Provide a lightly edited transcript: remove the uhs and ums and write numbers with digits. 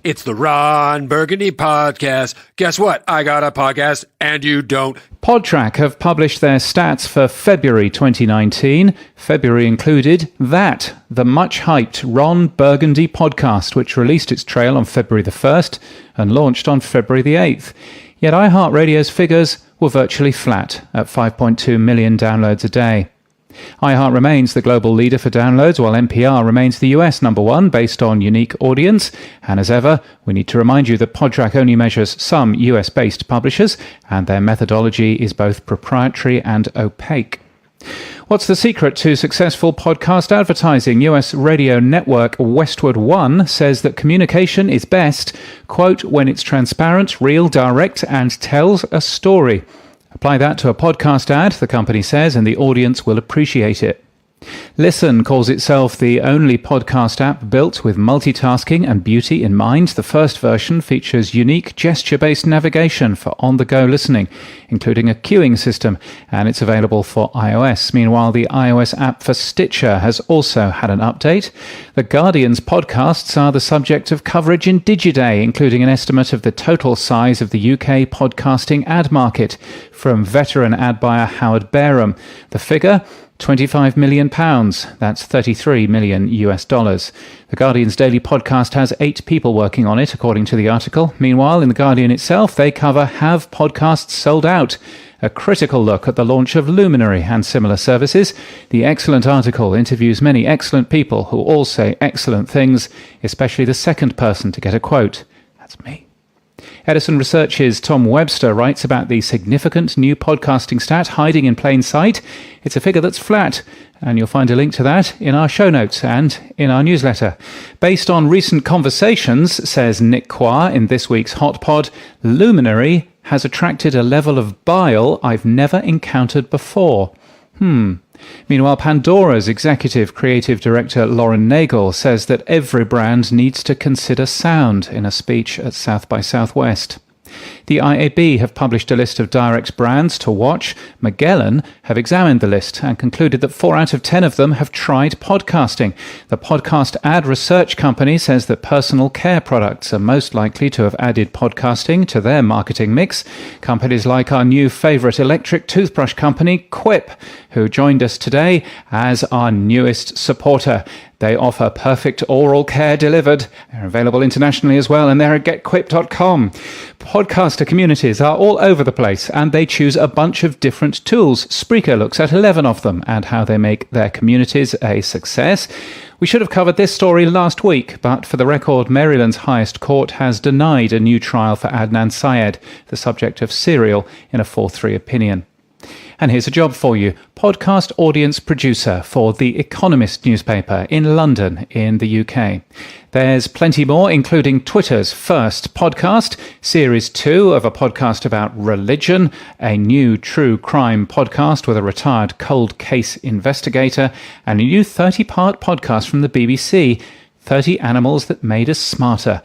It's the Ron Burgundy podcast. Guess what? I got a podcast and you don't. Podtrac have published their stats for February 2019. February included that, the much-hyped Ron Burgundy podcast, which released its trail on February the 1st and launched on February the 8th. Yet iHeartRadio's figures were virtually flat at 5.2 million downloads a day. iHeart remains the global leader for downloads, while NPR remains the US number one based on unique audience. And as ever, we need to remind you that Podtrac only measures some US-based publishers, and their methodology is both proprietary and opaque. What's the secret to successful podcast advertising? US radio network Westwood One says that communication is best, quote, when it's transparent, real, direct, and tells a story. Apply that to a podcast ad, the company says, and the audience will appreciate it. Listen calls itself the only podcast app built with multitasking and beauty in mind. The first version features unique gesture-based navigation for on-the-go listening, including a queuing system, and it's available for iOS. Meanwhile, the iOS app for Stitcher has also had an update. The Guardian's podcasts are the subject of coverage in Digiday, including an estimate of the total size of the UK podcasting ad market from veteran ad buyer Howard Bareham. The figure? £25 million. That's $33 million US. The Guardian's daily podcast has 8 people working on it, according to the article. Meanwhile, in The Guardian itself, they cover Have Podcasts Sold Out? A critical look at the launch of Luminary and similar services. The excellent article interviews many excellent people who all say excellent things, especially the second person to get a quote. That's me. Edison Research's Tom Webster writes about the significant new podcasting stat hiding in plain sight. It's a figure that's flat, and you'll find a link to that in our show notes and in our newsletter. Based on recent conversations, says Nick Quah in this week's Hot Pod, Luminary has attracted a level of bile I've never encountered before. Meanwhile, Pandora's executive creative director Lauren Nagel says that every brand needs to consider sound in a speech at South by Southwest. The IAB have published a list of direct brands to watch. Magellan have examined the list and concluded that 4 out of 10 of them have tried podcasting. The podcast ad research company says that personal care products are most likely to have added podcasting to their marketing mix. Companies like our new favourite electric toothbrush company, Quip, who joined us today as our newest supporter. They offer perfect oral care delivered. They're available internationally as well, and they're at getquip.com. Podcaster communities are all over the place, and they choose a bunch of different tools. Spreaker looks at 11 of them and how they make their communities a success. We should have covered this story last week, but for the record, Maryland's highest court has denied a new trial for Adnan Syed, the subject of Serial, in a 4-3 opinion. And here's a job for you. Podcast audience producer for The Economist newspaper in London in the UK. There's plenty more, including Twitter's first podcast, Series 2 of a podcast about religion, a new true crime podcast with a retired cold case investigator, and a new 30-part podcast from the BBC, 30 Animals That Made Us Smarter.